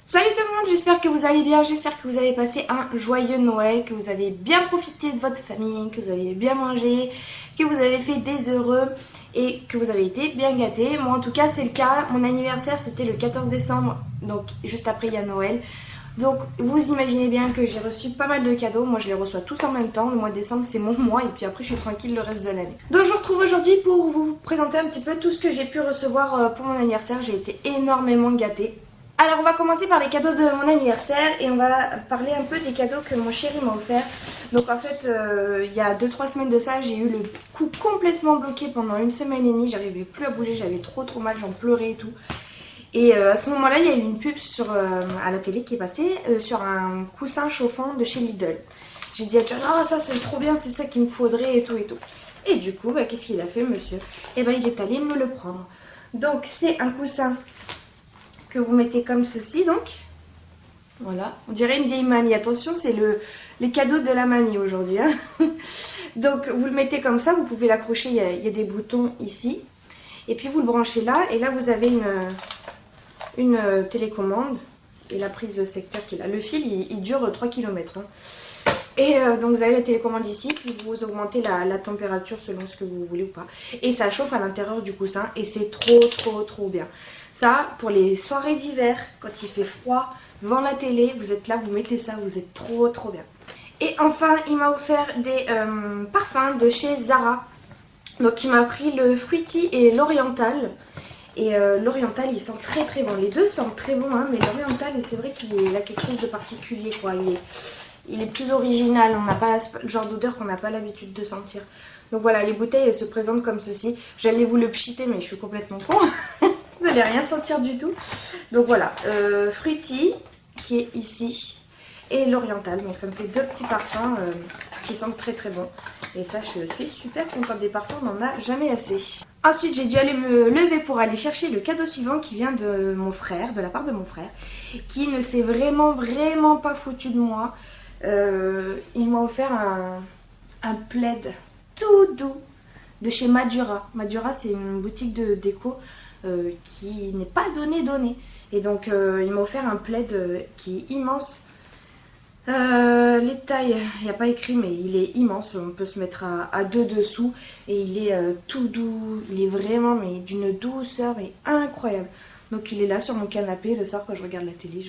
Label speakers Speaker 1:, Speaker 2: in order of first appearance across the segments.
Speaker 1: Salut tout le monde, j'espère que vous allez bien, j'espère que vous avez passé un joyeux Noël, que vous avez bien profité de votre famille, que vous avez bien mangé, que vous avez fait des heureux et que vous avez été bien gâtés. Moi en tout cas c'est le cas, mon anniversaire c'était le 14 décembre, donc juste après il y a Noël. Donc vous imaginez bien que j'ai reçu pas mal de cadeaux, moi je les reçois tous en même temps, le mois de décembre c'est mon mois et puis après je suis tranquille le reste de l'année. Donc je vous retrouve aujourd'hui pour vous présenter un petit peu tout ce que j'ai pu recevoir pour mon anniversaire, j'ai été énormément gâtée. Alors on va commencer par les cadeaux de mon anniversaire et on va parler un peu des cadeaux que mon chéri m'a offert. Donc en fait il y a 2-3 semaines de ça j'ai eu le cou complètement bloqué pendant une semaine et demie, j'arrivais plus à bouger, j'avais trop mal, j'en pleurais et tout. Et à ce moment-là il y a eu une pub à la télé qui est passée sur un coussin chauffant de chez Lidl. J'ai dit à John, ah ça c'est trop bien, c'est ça qu'il me faudrait et tout et tout. Et du coup qu'est-ce qu'il a fait monsieur? Et il est allé me le prendre. Donc c'est un coussin que vous mettez comme ceci donc. Voilà, on dirait une vieille mamie. Attention, c'est les cadeaux de la mamie aujourd'hui. Hein. Donc vous le mettez comme ça, vous pouvez l'accrocher, il y a des boutons ici. Et puis vous le branchez là, et là vous avez une télécommande. Et la prise de secteur qui est là. Le fil, il dure 3 km. Hein. Et donc vous avez la télécommande ici, puis vous augmentez la température selon ce que vous voulez ou pas. Et ça chauffe à l'intérieur du coussin, et c'est trop bien. Ça, pour les soirées d'hiver, quand il fait froid, devant la télé, vous êtes là, vous mettez ça, vous êtes trop bien. Et enfin, il m'a offert des parfums de chez Zara. Donc il m'a pris le Fruity et l'Oriental. Et l'Oriental, il sent très bon. Les deux sentent très bon, hein, mais l'Oriental, c'est vrai qu'il a quelque chose de particulier, quoi. Il est plus original, on n'a pas le genre d'odeur qu'on n'a pas l'habitude de sentir. Donc voilà, les bouteilles, elles se présentent comme ceci. J'allais vous le pchiter, mais je suis complètement con. Vous n'allez rien sentir du tout. Donc voilà, Fruity qui est ici et l'Oriental. Donc ça me fait deux petits parfums qui sentent très bon. Et ça, je suis super contente des parfums, on n'en a jamais assez. Ensuite, j'ai dû aller me lever pour aller chercher le cadeau suivant qui vient de mon frère, de la part de mon frère, qui ne s'est vraiment pas foutu de moi. Il m'a offert un plaid tout doux de chez Madura. Madura, c'est une boutique de déco qui n'est pas donné. Et donc il m'a offert un plaid qui est immense. Les tailles, il n'y a pas écrit mais il est immense, on peut se mettre à deux dessous et il est tout doux, il est vraiment mais d'une douceur mais incroyable. Donc il est là sur mon canapé le soir quand je regarde la télé,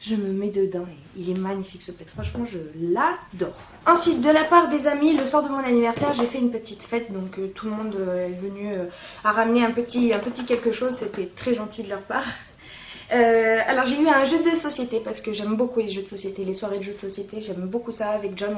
Speaker 1: je me mets dedans et il est magnifique ce plaid, franchement je l'adore. Ensuite de la part des amis, le soir de mon anniversaire j'ai fait une petite fête donc tout le monde est venu à ramener un petit quelque chose, c'était très gentil de leur part. Alors j'ai eu un jeu de société parce que j'aime beaucoup les jeux de société, les soirées de jeux de société, j'aime beaucoup ça avec John.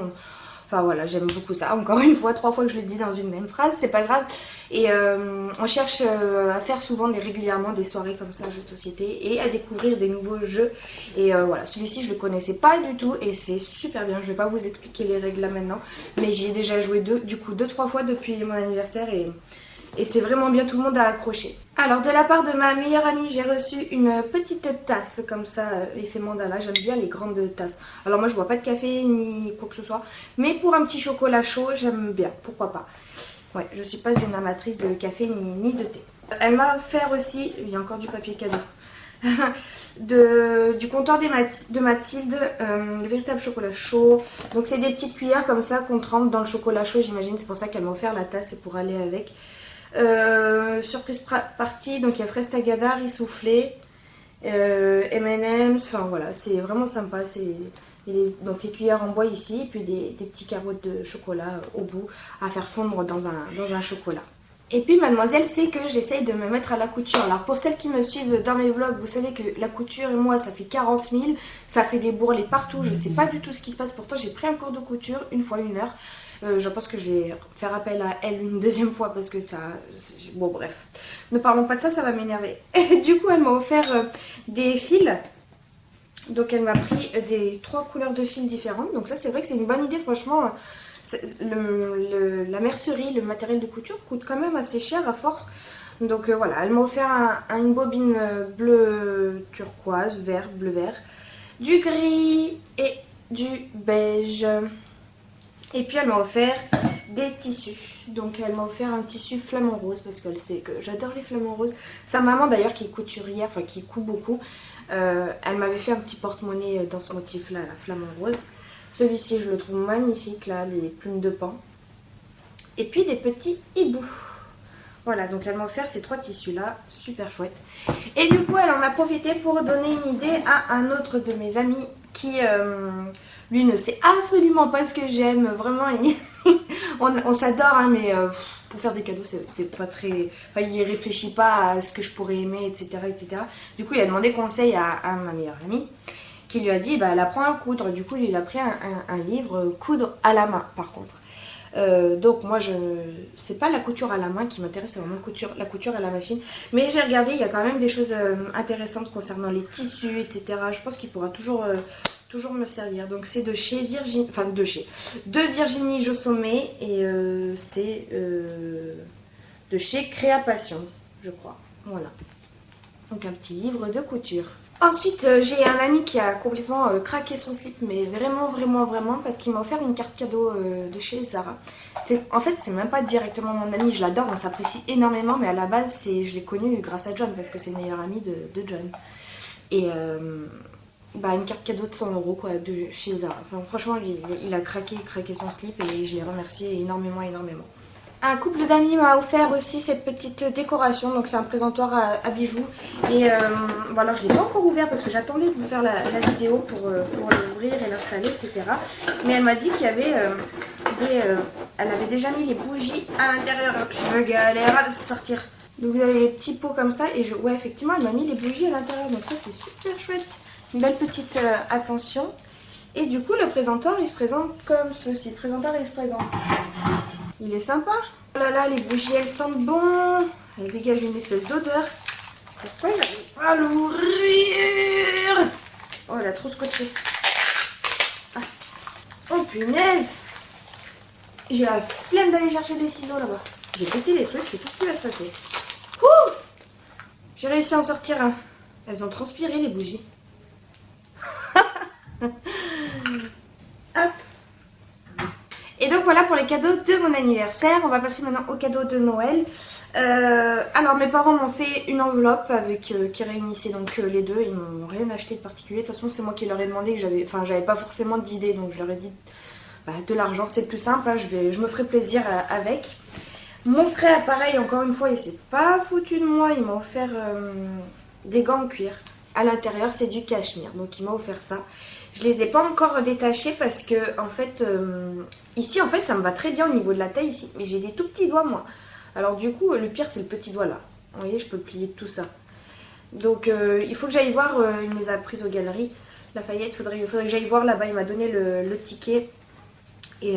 Speaker 1: Enfin voilà, j'aime beaucoup ça. Encore une fois, 3 fois que je le dis dans une même phrase, c'est pas grave. Et on cherche à faire souvent régulièrement des soirées comme ça, jeux de société, et à découvrir des nouveaux jeux. Et voilà, celui-ci je le connaissais pas du tout et c'est super bien. Je vais pas vous expliquer les règles là maintenant, mais j'y ai déjà joué 2-3 fois depuis mon anniversaire et c'est vraiment bien, tout le monde a accroché. Alors de la part de ma meilleure amie, j'ai reçu une petite tasse comme ça, effet mandala, j'aime bien les grandes tasses. Alors moi je bois pas de café ni quoi que ce soit, mais pour un petit chocolat chaud, j'aime bien, pourquoi pas. Ouais, je suis pas une amatrice de café ni de thé. Elle m'a offert aussi, il y a encore du papier cadeau, du comptoir de Mathilde, le véritable chocolat chaud. Donc c'est des petites cuillères comme ça qu'on trempe dans le chocolat chaud, j'imagine, c'est pour ça qu'elle m'a offert la tasse, c'est pour aller avec. Surprise party, donc il y a fraise tagada, riz soufflé, M&M's, enfin voilà, c'est vraiment sympa. Donc les cuillères en bois ici, et puis des petits carreaux de chocolat au bout à faire fondre dans un chocolat. Et puis mademoiselle sait que j'essaye de me mettre à la couture. Alors pour celles qui me suivent dans mes vlogs, vous savez que la couture et moi ça fait 40 000, ça fait des bourrelets partout, je sais pas du tout ce qui se passe. Pourtant j'ai pris un cours de couture une fois 1 heure. Je pense que je vais faire appel à elle une deuxième fois parce que ça... Bon bref, ne parlons pas de ça, ça va m'énerver. Et du coup elle m'a offert des fils. Donc elle m'a pris 3 couleurs de fils différentes. Donc ça c'est vrai que c'est une bonne idée, franchement. La mercerie, le matériel de couture coûte quand même assez cher à force. Donc voilà, elle m'a offert une bobine bleu turquoise, bleu vert, du gris et du beige. Et puis elle m'a offert des tissus. Donc elle m'a offert un tissu flamant rose parce qu'elle sait que j'adore les flamants roses. Sa maman d'ailleurs qui est couturière, enfin qui coud beaucoup, Elle m'avait fait un petit porte-monnaie dans ce motif-là, la flamant rose. Celui-ci, je le trouve magnifique, là, les plumes de pan. Et puis des petits hiboux. Voilà, donc elle m'a offert ces 3 tissus-là, super chouette. Et du coup, elle en a profité pour donner une idée à un autre de mes amis qui, lui, ne sait absolument pas ce que j'aime. Vraiment, on s'adore, hein, mais pour faire des cadeaux, c'est pas très... Enfin, il réfléchit pas à ce que je pourrais aimer, etc., etc. Du coup, il a demandé conseil à ma meilleure amie, qui lui a dit, bah, elle apprend à coudre. Du coup, il a pris un livre, coudre à la main, par contre. Donc moi c'est pas la couture à la main qui m'intéresse, c'est vraiment la couture à la machine, mais j'ai regardé, il y a quand même des choses intéressantes concernant les tissus, etc. Je pense qu'il pourra toujours me servir. Donc c'est de chez Virginie, enfin de Virginie Jossomé, et c'est de chez Créapassion, je crois. Voilà, donc un petit livre de couture. Ensuite, j'ai un ami qui a complètement craqué son slip, mais vraiment, vraiment, vraiment, parce qu'il m'a offert une carte cadeau de chez Zara. En fait, c'est même pas directement mon ami, je l'adore, on s'apprécie énormément, mais à la base, je l'ai connu grâce à John, parce que c'est le meilleur ami de John. Et bah, une carte cadeau de 100 € quoi, de chez Zara. Enfin, franchement, il a craqué son slip, et je l'ai remercié énormément, énormément. Un couple d'amis m'a offert aussi cette petite décoration, donc c'est un présentoir à bijoux. Et voilà, je ne l'ai pas encore ouvert parce que j'attendais de vous faire la vidéo pour l'ouvrir et l'installer, etc. Mais elle m'a dit qu'il y avait elle avait déjà mis les bougies à l'intérieur. Je me galère à sortir. Donc vous avez les petits pots comme ça, et ouais, effectivement, elle m'a mis les bougies à l'intérieur, donc ça c'est super chouette. Une belle petite attention. Et du coup, le présentoir, il se présente comme ceci. Le présentoir, il se présente. Il est sympa. Oh là là, les bougies, elles sentent bon. Elles dégagent une espèce d'odeur. Pourquoi j'arrive pas à l'ouvrir? Oh, elle a trop scotché. Ah. Oh, punaise. J'ai la flemme d'aller chercher des ciseaux là-bas. J'ai pété les trucs, c'est tout ce qui va se passer. Ouh. J'ai réussi à en sortir un. Elles ont transpiré, les bougies. Hop. Et donc voilà pour les cadeaux de mon anniversaire. On va passer maintenant aux cadeaux de Noël. Alors mes parents m'ont fait une enveloppe qui réunissait donc les deux. Ils m'ont rien acheté de particulier. De toute façon, c'est moi qui leur ai demandé, que j'avais pas forcément d'idée, donc je leur ai dit bah, de l'argent, c'est plus simple, hein, je me ferai plaisir avec. Mon frère, pareil, encore une fois, il s'est pas foutu de moi. Il m'a offert des gants en cuir. À l'intérieur, c'est du cachemire, donc il m'a offert ça. Je les ai pas encore détachés parce que en fait ici en fait ça me va très bien au niveau de la taille ici, mais j'ai des tout petits doigts moi. Alors du coup le pire c'est le petit doigt là. Vous voyez, je peux plier tout ça. Donc il faut que j'aille voir, il me les a prises aux Galeries Lafayette, il faudrait que j'aille voir là-bas, il m'a donné le ticket, et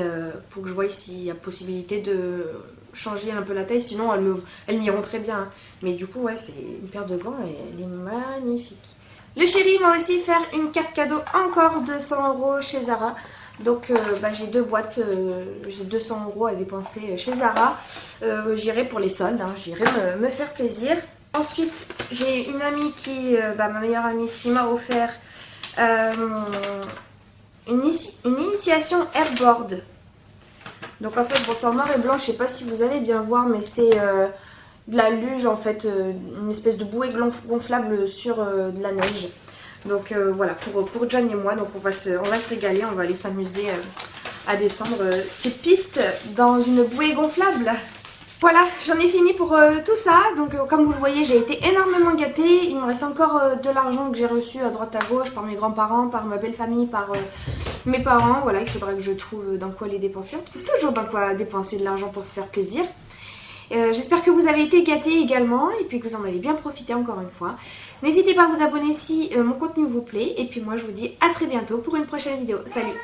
Speaker 1: pour que je voie s'il y a possibilité de changer un peu la taille, sinon elles m'iront très bien. Mais du coup ouais, c'est une paire de gants et elle est magnifique. Le chéri m'a aussi fait une carte cadeau encore de 100 € chez Zara. Donc bah, j'ai 2 boîtes, j'ai 200 € à dépenser chez Zara. J'irai pour les soldes, hein, j'irai me faire plaisir. Ensuite, j'ai une amie ma meilleure amie qui m'a offert une initiation airboard. Donc en fait, bon, c'est en noir et blanc, je sais pas si vous allez bien voir, mais c'est de la luge en fait, une espèce de bouée gonflable sur de la neige. Donc voilà, pour John et moi, donc on va se régaler, on va aller s'amuser à descendre ces pistes dans une bouée gonflable. Voilà, j'en ai fini pour tout ça. Donc comme vous le voyez, j'ai été énormément gâtée. Il me reste encore de l'argent que j'ai reçu à droite à gauche par mes grands-parents, par ma belle famille, par mes parents. Voilà, il faudra que je trouve dans quoi les dépenser. On trouve toujours dans quoi dépenser de l'argent pour se faire plaisir. J'espère que vous avez été gâtés également et puis que vous en avez bien profité encore une fois. N'hésitez pas à vous abonner si mon contenu vous plaît. Et puis moi je vous dis à très bientôt pour une prochaine vidéo. Salut!